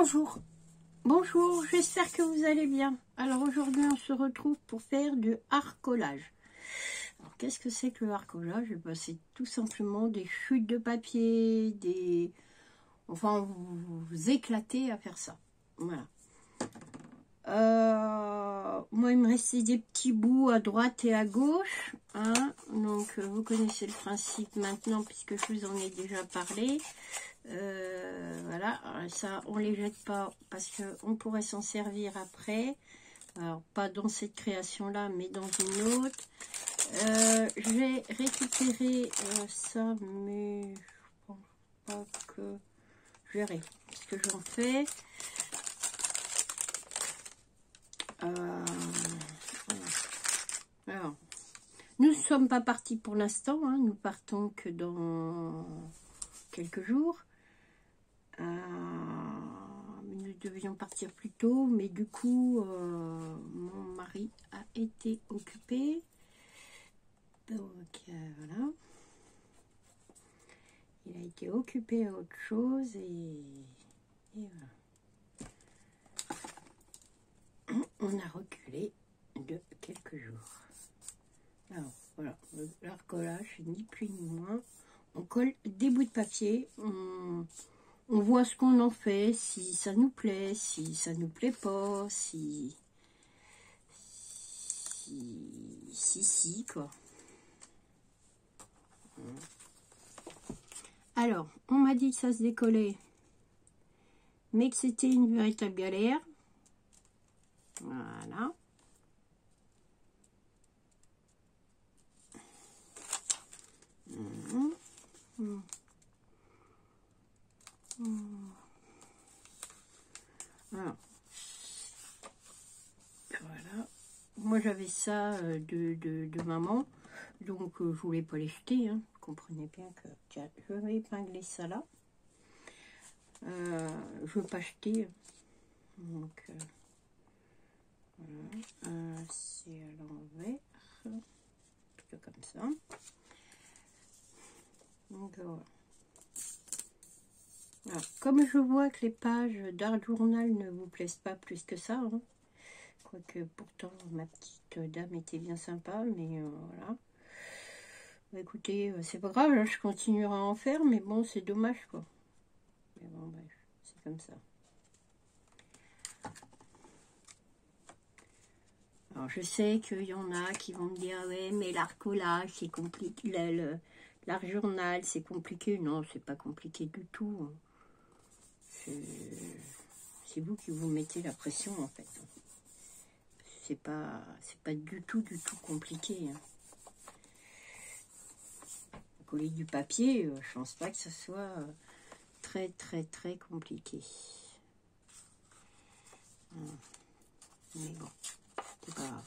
Bonjour, bonjour, j'espère que vous allez bien. Alors aujourd'hui on se retrouve pour faire du harcolage. Alors qu'est-ce que c'est que le harcolage? Ben, c'est tout simplement des chutes de papier, enfin vous éclatez à faire ça. Voilà. Moi il me restait des petits bouts à droite et à gauche, hein. Donc vous connaissez le principe maintenant puisque je vous en ai déjà parlé. Voilà, ça on les jette pas parce que on pourrait s'en servir après. Alors pas dans cette création là mais dans une autre. Je vais récupérer ça, mais je pense pas que je verrai ce que j'en fais. Alors, nous ne sommes pas partis pour l'instant, hein, nous partons que dans quelques jours. Nous devions partir plus tôt, mais du coup, mon mari a été occupé. Donc, voilà. Il a été occupé à autre chose et voilà. On a reculé de quelques jours. Alors, voilà, l'arcolage, ni plus ni moins. On colle des bouts de papier, on voit ce qu'on en fait, si ça nous plaît, si ça nous plaît pas, si, quoi. Alors, on m'a dit que ça se décollait, mais que c'était une véritable galère. Voilà. Alors, voilà. Moi j'avais ça de maman, donc je voulais pas les jeter, hein. Vous comprenez bien que tiens, je vais épingler ça là. Je veux pas jeter, donc voilà. C'est à l'envers, plutôt comme ça. Donc voilà. Alors, comme je vois que les pages d'Art Journal ne vous plaisent pas plus que ça, hein, quoique pourtant ma petite dame était bien sympa, mais voilà. Bah, écoutez, c'est pas grave, hein, je continuerai à en faire, mais bon, c'est dommage quoi. Mais bon, bref, c'est comme ça. Alors je sais qu'il y en a qui vont me dire, ouais, mais l'arcolage, c'est compliqué, l'Art Journal, c'est compliqué. Non, c'est pas compliqué du tout. C'est vous qui vous mettez la pression en fait. C'est pas du tout compliqué, hein. Coller du papier, je pense pas que ce soit très compliqué. Mais bon, c'est pas grave.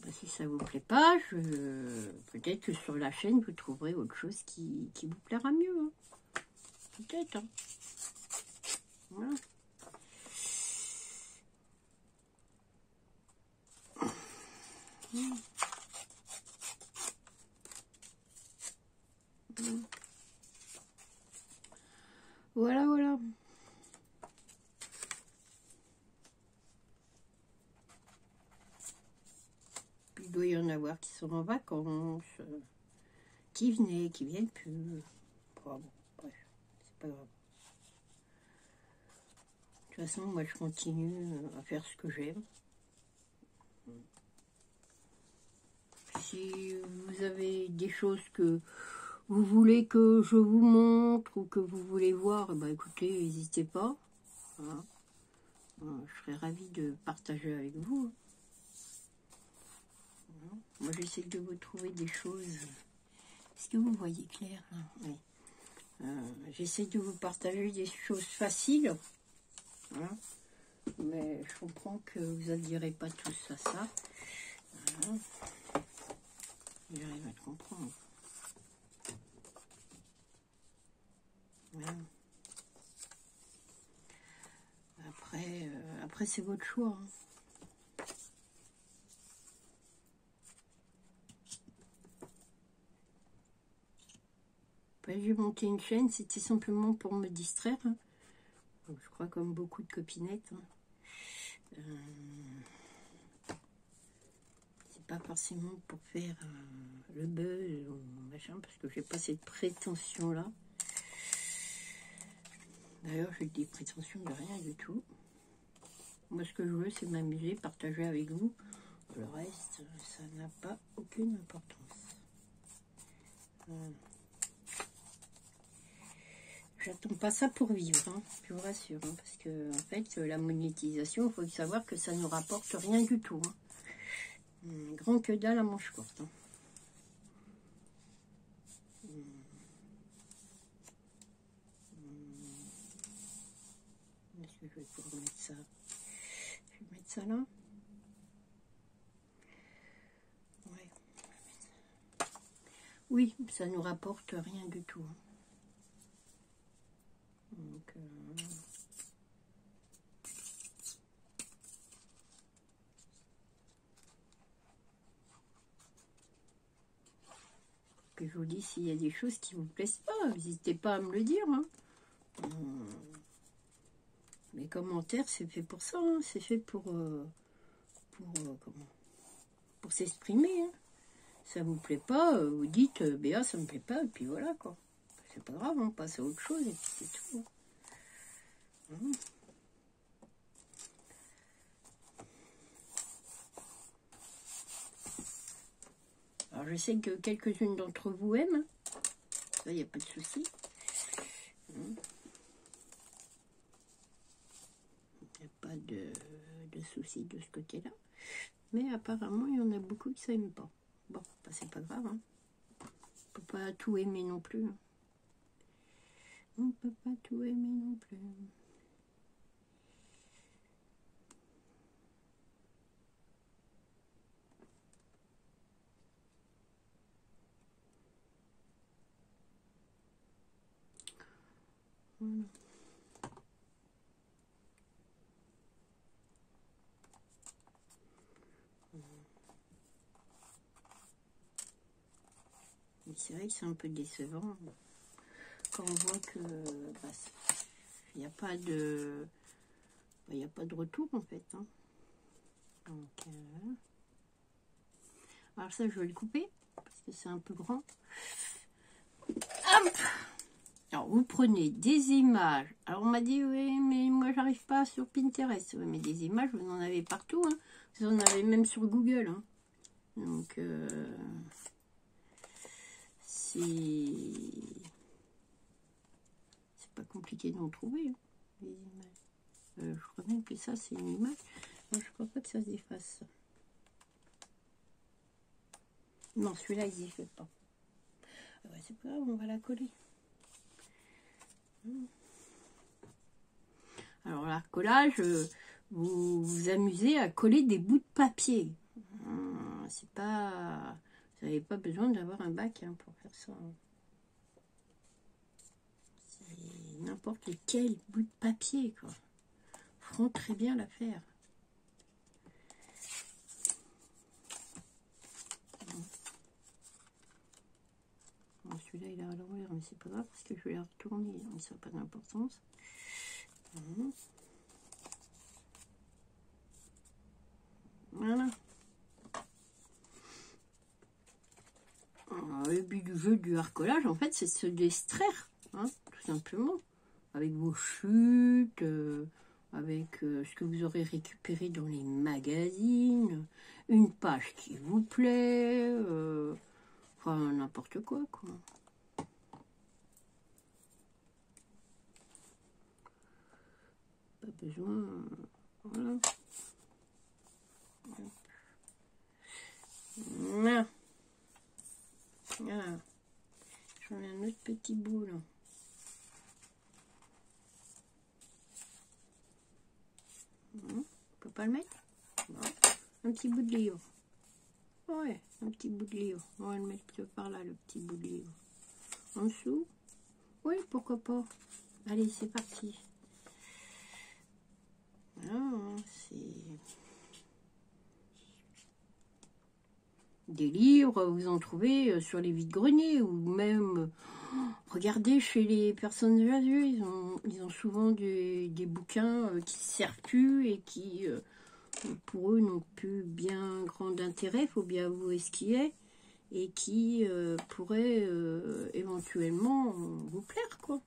Bah, si ça vous plaît pas, peut-être que sur la chaîne vous trouverez autre chose qui vous plaira mieux, hein. Peut-être, hein. Voilà. Voilà, voilà. Puis il doit y en avoir qui sont en vacances, qui venaient, qui viennent plus. Bon, bref, c'est pas grave. De toute façon, moi je continue à faire ce que j'aime. Si vous avez des choses que vous voulez que je vous montre ou que vous voulez voir, bah écoutez, n'hésitez pas. Voilà. Je serais ravie de partager avec vous. Voilà. Moi j'essaie de vous trouver des choses. Est-ce que vous voyez clair là? Oui. J'essaie de vous partager des choses faciles. Voilà. Mais je comprends que vous n'adhérez pas tous à ça. Voilà. J'arrive à te comprendre. Voilà. Après c'est votre choix, hein. j'ai monté une chaîne, c'était simplement pour me distraire. Hein. Donc, je crois comme beaucoup de copinettes. Hein. C'est pas forcément pour faire le buzz ou machin, parce que j'ai pas cette prétention-là. D'ailleurs, j'ai des prétentions de rien du tout. Moi, ce que je veux, c'est m'amuser, partager avec vous. Le reste, ça n'a pas aucune importance. J'attends pas ça pour vivre, hein, je vous rassure. Hein, parce que, en fait, la monétisation, il faut savoir que ça ne rapporte rien du tout. Hein. Grand que dalle à manche courte. Hein. Est-ce que je vais pouvoir mettre ça? Je vais mettre ça là. Ouais. Oui, ça nous rapporte rien du tout. Hein. Donc, que je vous dis, s'il y a des choses qui vous plaisent pas, n'hésitez pas à me le dire. Hein. Les commentaires, c'est fait pour ça. Hein. C'est fait pour s'exprimer. Hein. Ça vous plaît pas, vous dites Béa, ça me plaît pas, et puis voilà quoi. C'est pas grave, on passe à autre chose et puis c'est tout. Hein. Alors je sais que quelques-unes d'entre vous aiment, ça il n'y a pas de souci. Il n'y a pas de souci de ce côté-là. Mais apparemment, il y en a beaucoup qui ne s'aiment pas. Bon, bah, c'est pas grave. Hein. On ne peut pas tout aimer non plus. Hein. On ne peut pas tout aimer non plus. Voilà. C'est vrai que c'est un peu décevant quand on voit que il n'y a pas de retour en fait. Hein. Donc, alors ça je vais le couper parce que c'est un peu grand. Hop. Alors vous prenez des images. Alors on m'a dit oui mais moi j'arrive pas sur Pinterest. Oui, mais des images vous en avez partout. Hein. Vous en avez même sur Google. Hein. Donc c'est pas compliqué d'en trouver, hein, les images. Je crois même que ça, c'est une image. Non, je crois pas que ça se efface. Non, celui-là, il n'y fait pas. Ouais, c'est pas grave, on va la coller. Alors, là, collage, vous vous amusez à coller des bouts de papier. C'est pas... Vous n'avez pas besoin d'avoir un bac hein, pour faire ça. C'est n'importe lequel bout de papier, quoi. Feront très bien l'affaire. Bon, celui-là, il est à l'envers, mais c'est pas grave parce que je vais la retourner, donc ça n'a pas d'importance. Voilà. Alors, le but du jeu du harcolage, en fait, c'est de se distraire, hein, tout simplement. Avec vos chutes, avec ce que vous aurez récupéré dans les magazines, une page qui vous plaît, enfin n'importe quoi, quoi. Pas besoin, voilà. Voilà. Voilà. J'en ai un autre petit bout là. On peut pas le mettre? Non. Un petit bout de livre. Ouais, un petit bout de livre. On va le mettre par là, le petit bout de livre. En dessous? Oui, pourquoi pas. Allez, c'est parti. Ah, c'est... Des livres, vous en trouvez sur les vides-greniers ou même... regardez chez les personnes âgées, ils ont souvent des bouquins qui ne servent plus et qui, pour eux, n'ont plus bien grand intérêt, il faut bien avouer ce qui est, et qui pourraient éventuellement vous plaire, quoi.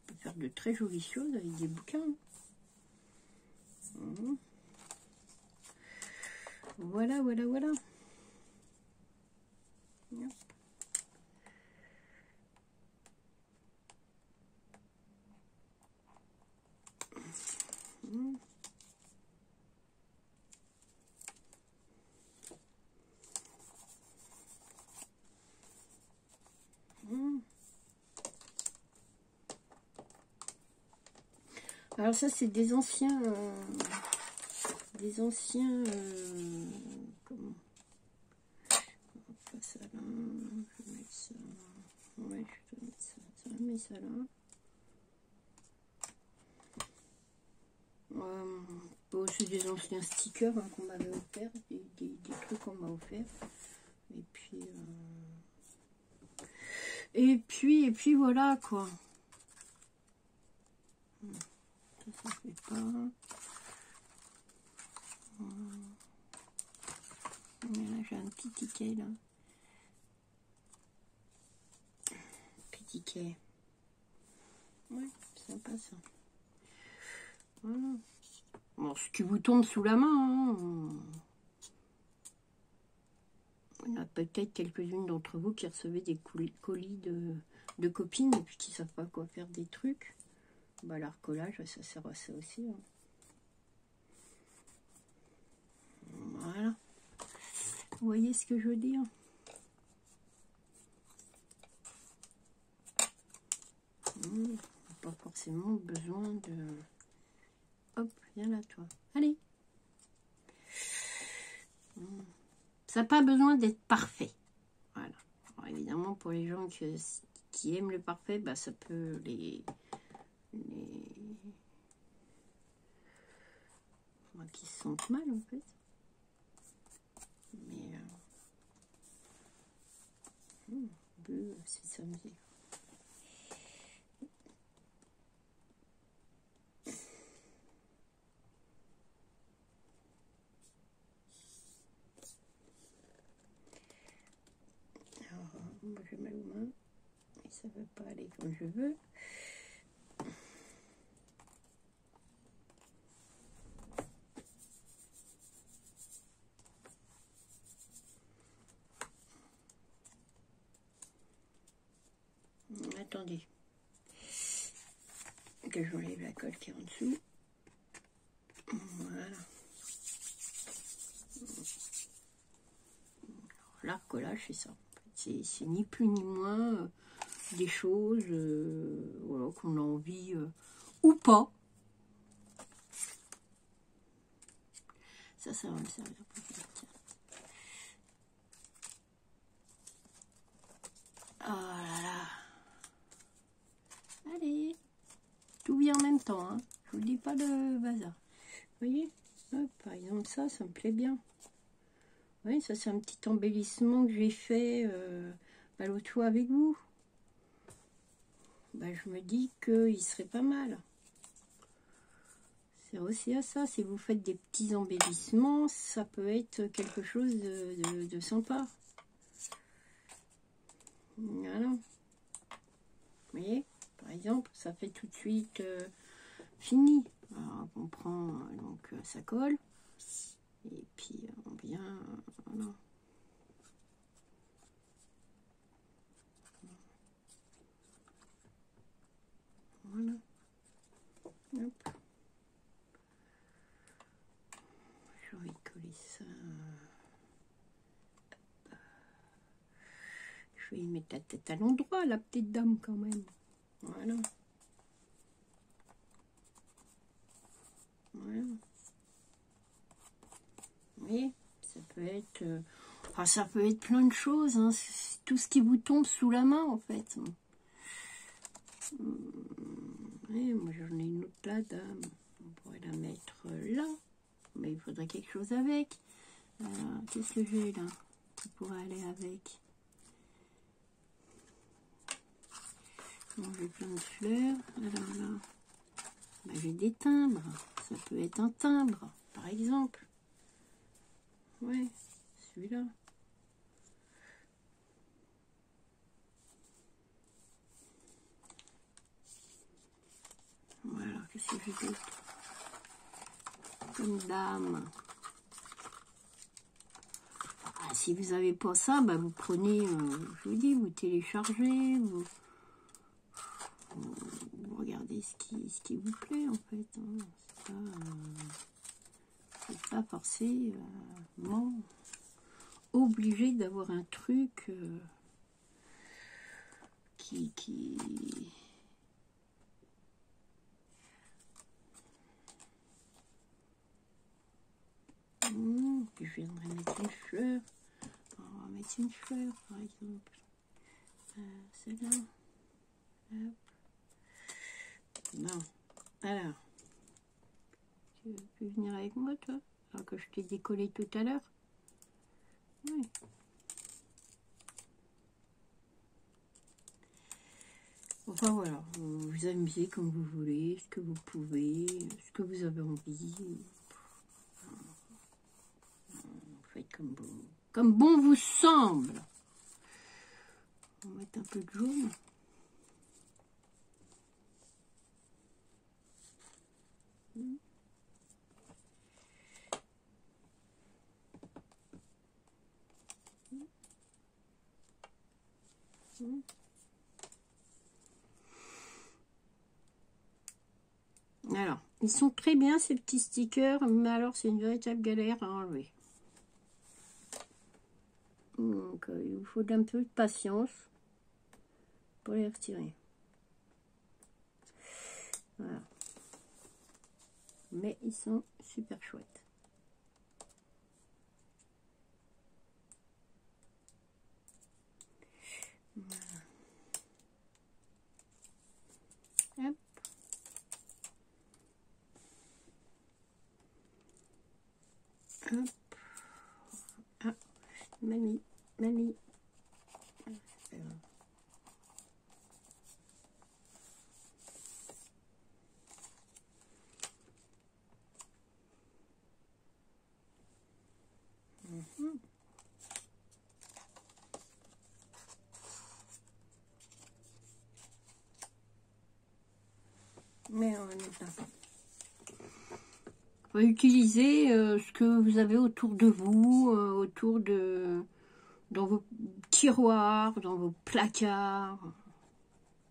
On peut faire de très jolies choses avec des bouquins. Voilà, voilà, voilà. Yep. Alors ça c'est des anciens comment ça là, je vais mettre ça, ouais, je vais mettre ça, mets ça là. Bon, c'est des anciens stickers hein, qu'on m'avait offert, des trucs qu'on m'a offert. Et puis voilà quoi. Ça fait pas. Là, j'ai un petit ticket là. Petit ticket. Ouais, sympa ça. Voilà. Bon, ce qui vous tombe sous la main, hein. Il y en a peut-être quelques-unes d'entre vous qui recevaient des colis de copines et puis qui ne savent pas quoi faire des trucs. Bah, l'art collage, ça sert à ça aussi. Hein. Voilà. Vous voyez ce que je veux dire? Pas forcément besoin de... Hop, viens là, toi. Allez. Ça n'a pas besoin d'être parfait. Voilà. Alors, évidemment, pour les gens qui aiment le parfait, bah, ça peut qui se sentent mal, en fait. Mais... bleu, c'est samedi. Moi j'ai mal aux mains et ça ne veut pas aller comme je veux. Attendez que j'enlève la colle qui est en dessous. Voilà. L'art collage c'est ça. C'est ni plus ni moins des choses voilà, qu'on a envie ou pas. Ça va me servir pour faire. Tiens. Oh là là. Allez. Tout vient en même temps. Hein. Je vous dis pas de bazar. Vous voyez, hop, par exemple ça me plaît bien. Oui, ça c'est un petit embellissement que j'ai fait l'autre fois avec vous. Bah, je me dis qu'il serait pas mal. C'est aussi à ça, si vous faites des petits embellissements, ça peut être quelque chose de sympa. Voilà. Vous voyez, par exemple, ça fait tout de suite fini. Alors, on prend donc ça colle. Et puis on vient, voilà. Voilà. Hop. J'ai envie de coller ça. Je vais y mettre la tête à l'endroit, la petite dame quand même. Voilà. Voilà. Vous voyez, ça peut être... enfin, ça peut être plein de choses. Hein. Tout ce qui vous tombe sous la main, en fait. Oui, moi, j'en ai une autre là, dame. On pourrait la mettre là. Mais il faudrait quelque chose avec. Qu'est-ce que j'ai là qui pourrait aller avec? Bon, j'ai plein de fleurs. Alors là, bah, j'ai des timbres. Ça peut être un timbre, par exemple. Ouais, celui-là. Voilà, qu'est-ce que j'ai d'autre comme dame? Ah, si vous n'avez pas ça, bah, vous prenez, je vous dis, vous téléchargez, vous regardez ce qui vous plaît en fait. Hein. C'est pas forcément obligé d'avoir un truc qui puis je viendrai mettre une fleur. On va mettre une fleur par exemple. Celle-là. Hop. Bon. Alors. Tu peux venir avec moi toi? Alors que je t'ai décollé tout à l'heure. Oui. Enfin voilà, vous vous amusez comme vous voulez, ce que vous pouvez, ce que vous avez envie. Faites comme bon vous semble. On va mettre un peu de jaune. Alors, ils sont très bien ces petits stickers, mais alors c'est une véritable galère à enlever. Donc il vous faut un peu de patience pour les retirer. Voilà. Mais ils sont super chouettes. Voilà. Hop. Hop. Ah, mamie. Mais on va mettre là. On va utiliser ce que vous avez autour de vous, dans vos tiroirs, dans vos placards.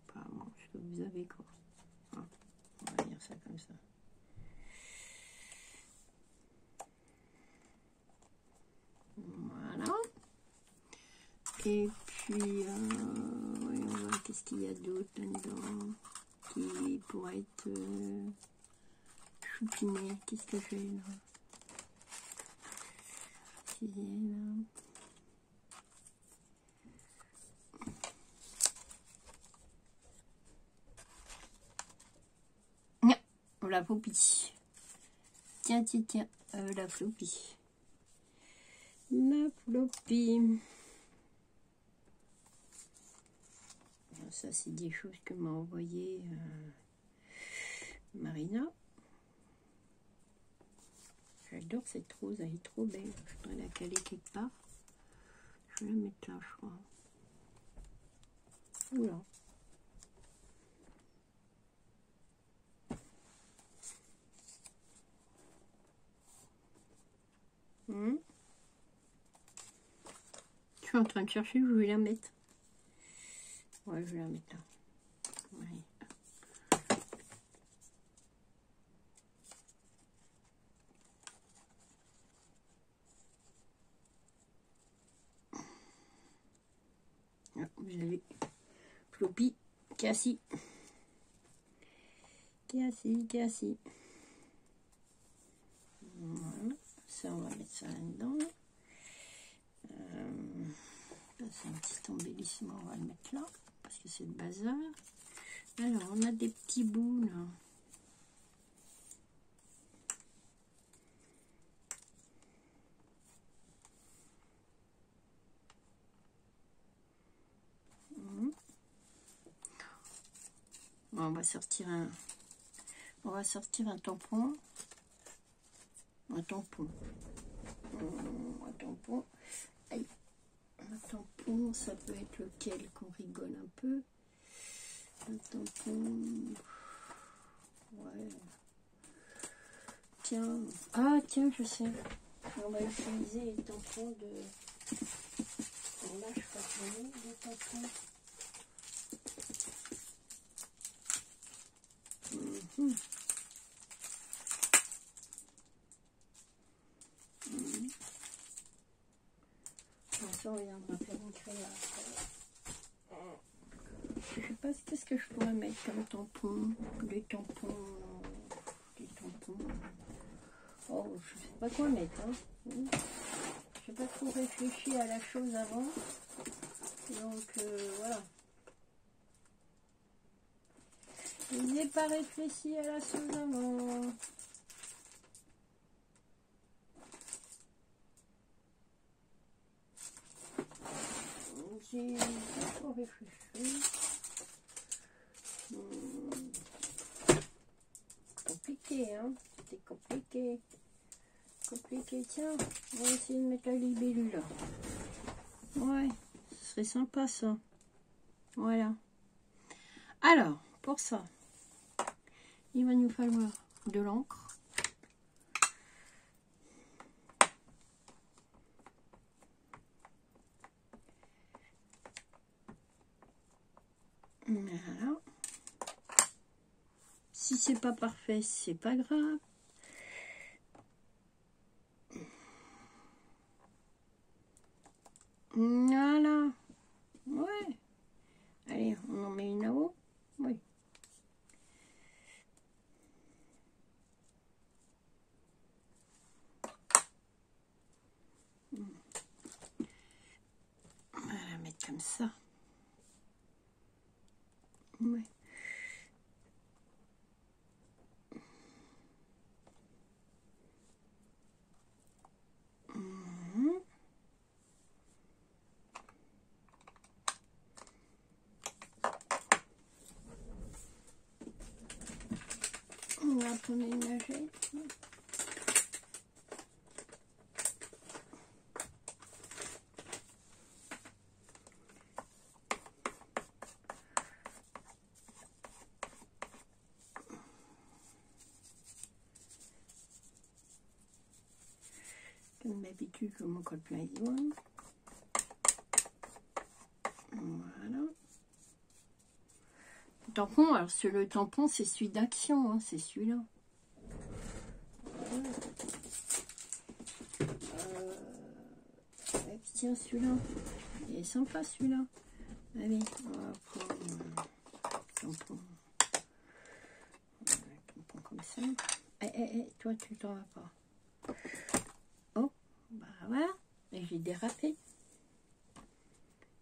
Enfin, bon, ce que vous avez quoi. Voilà. On va dire ça comme ça. Voilà. Et puis, voyons voir qu'est-ce qu'il y a d'autre là-dedans qui pourrait être choupiné. Qu'est-ce que j'ai là? Non, la flopie. Tiens, la flopie. La flopie. Ça, c'est des choses que m'a envoyé Marina. J'adore cette rose, elle est trop belle. Je voudrais la caler quelque part. Je vais la mettre là, je crois. Oula. Je suis en train de chercher, je vais la mettre. Ouais, je vais la mettre là. Ouais. Ah, vous avez Floppy, Cassie. Voilà. Ça, on va mettre ça là-dedans. C'est un petit embellissement, on va le mettre là, parce que c'est le bazar. Alors, on a des petits bouts là. On va sortir un tampon. Un tampon. Un tampon. Aïe. Un tampon, ça peut être lequel qu'on rigole un peu. Un tampon. Ouais. Tiens. Ah, tiens, je sais. On va utiliser les tampons de... Bon, là, je crois que les tampons. Ça, on viendra faire une créa après. Je sais pas qu'est-ce que je pourrais mettre comme tampon. Des tampons. Des tampons. Oh, je sais pas quoi mettre. Hein. J'ai pas trop réfléchi à la chose avant. Donc voilà. Je n'ai pas réfléchi à la chose avant. J'ai pas trop réfléchi. Compliqué, hein. C'était compliqué. Compliqué, tiens. On va essayer de mettre la libellule là. Ouais, ce serait sympa ça. Voilà. Alors, pour ça, il va nous falloir de l'encre. Voilà. Si c'est pas parfait, c'est pas grave. Voilà. Ouais. Allez, on en met une là-haut. Oui. On va la mettre comme ça. Ouais. On va prendre une lingette. Comme d'habitude, je m'en colle plein les doigts. Voilà. Le tampon, alors le tampon, c'est celui d'Action, hein, c'est celui-là. Voilà. Tiens, celui-là. Il est sympa, celui-là. Allez, on va prendre un tampon. Un tampon comme ça. Toi, tu t'en vas pas. Oh, bah voilà. Et j'ai dérapé.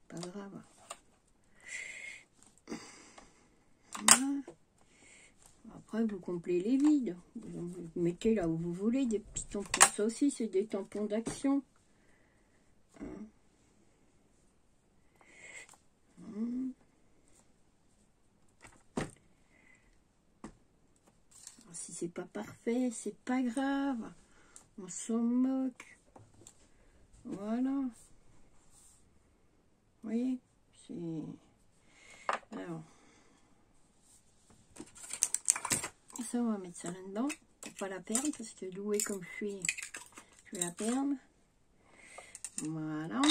Pas grave. Voilà. Après, vous complétez les vides. Vous mettez là où vous voulez des petits tampons. Ça aussi, c'est des tampons d'Action. Si c'est pas parfait, c'est pas grave. On s'en moque. Voilà. Vous voyez, c'est... Alors... Ça, on va mettre ça là-dedans. Pour pas la perdre, parce que douée comme je suis, je vais la perdre. Voilà.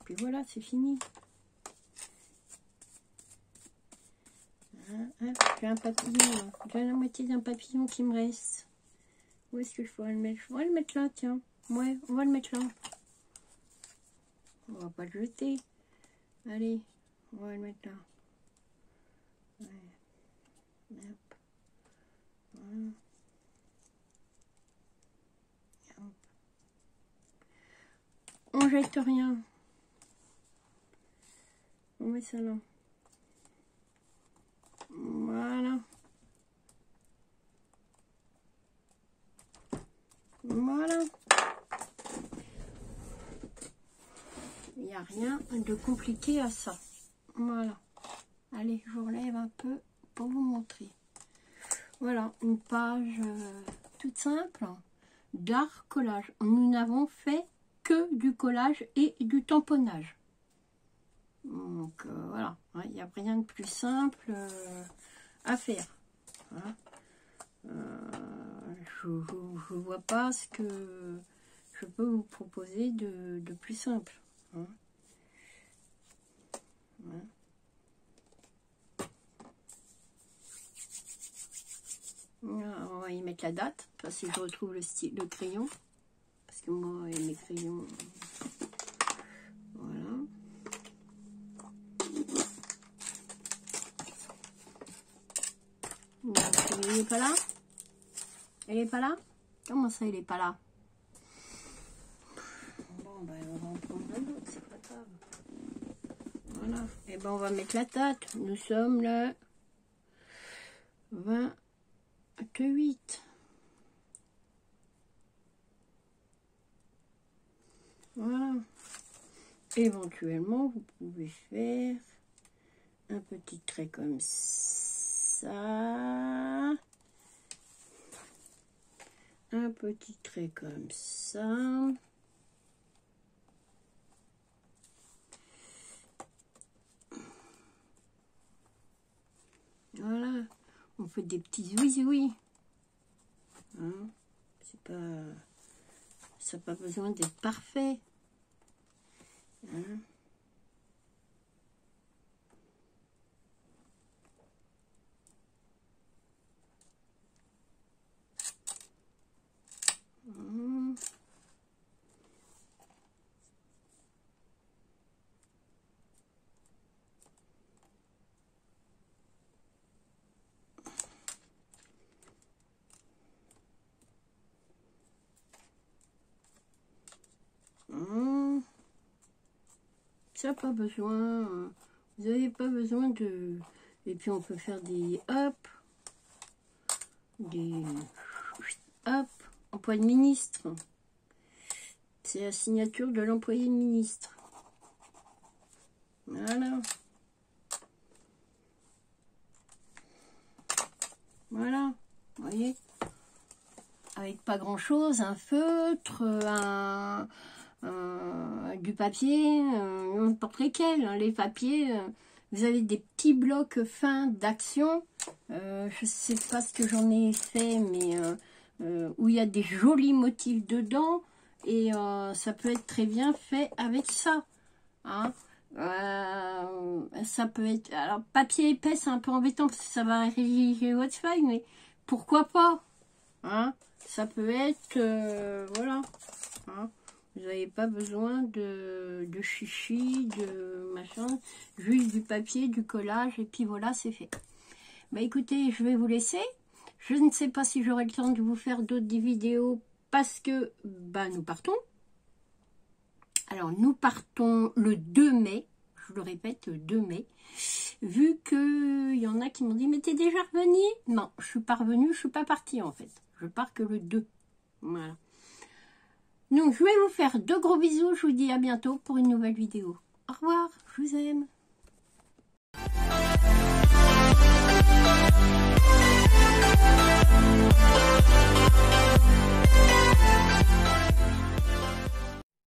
Puis voilà, c'est fini. J'ai un papillon. J'ai la moitié d'un papillon qui me reste. Où est-ce que je pourrais le mettre? On va le mettre là, tiens. Ouais, on va le mettre là. On va pas le jeter. Allez, on va le mettre là. Ouais. Hop. Voilà. Hop. On jette rien. On met ça là. Voilà. Voilà. Il n'y a rien de compliqué à ça. Voilà. Allez, je vous relève un peu pour vous montrer. Voilà, une page toute simple d'art collage. Nous n'avons fait que du collage et du tamponnage. Donc voilà, il n'y a rien de plus simple à faire. Hein. Je ne vois pas ce que je peux vous proposer de plus simple. Hein. Hein. On va y mettre la date, parce que je retrouve le crayon. Parce que moi et mes crayons, voilà. Donc, il n'est pas là? Il n'est pas là? Comment ça, il n'est pas là? Bon, ben, on va en prendre un autre, c'est pas grave. Voilà. Et ben, on va mettre la date. Nous sommes le 28. Voilà. Éventuellement, vous pouvez faire un petit trait comme ça. Un petit trait comme ça. Voilà. On fait des petits oui. Hein, c'est pas... Ça n'a pas besoin d'être parfait. Hein. Ça n'a pas besoin, vous n'avez pas besoin de... Et puis on peut faire des hop, emploi de ministre. C'est la signature de l'employé de ministre. Voilà. Voilà, vous voyez. Avec pas grand chose, un feutre, du papier, n'importe lesquels, hein, les papiers, vous avez des petits blocs fins d'action, je sais pas ce que j'en ai fait, mais où il y a des jolis motifs dedans, et ça peut être très bien fait avec ça, hein. Ça peut être, alors papier épais c'est un peu embêtant parce que ça va rédiger votre feuille, mais pourquoi pas, hein. Ça peut être, voilà, hein. Vous n'avez pas besoin de chichi, de machin, juste du papier, du collage, et puis voilà, c'est fait. Bah écoutez, je vais vous laisser. Je ne sais pas si j'aurai le temps de vous faire d'autres vidéos, parce que, bah, nous partons. Alors, nous partons le 2 mai, je le répète, le 2 mai. Vu qu'il y en a qui m'ont dit, mais t'es déjà revenu? Non, je suis pas revenue, je suis pas partie en fait. Je pars que le 2. Voilà. Donc, je vais vous faire de gros bisous. Je vous dis à bientôt pour une nouvelle vidéo. Au revoir, je vous aime.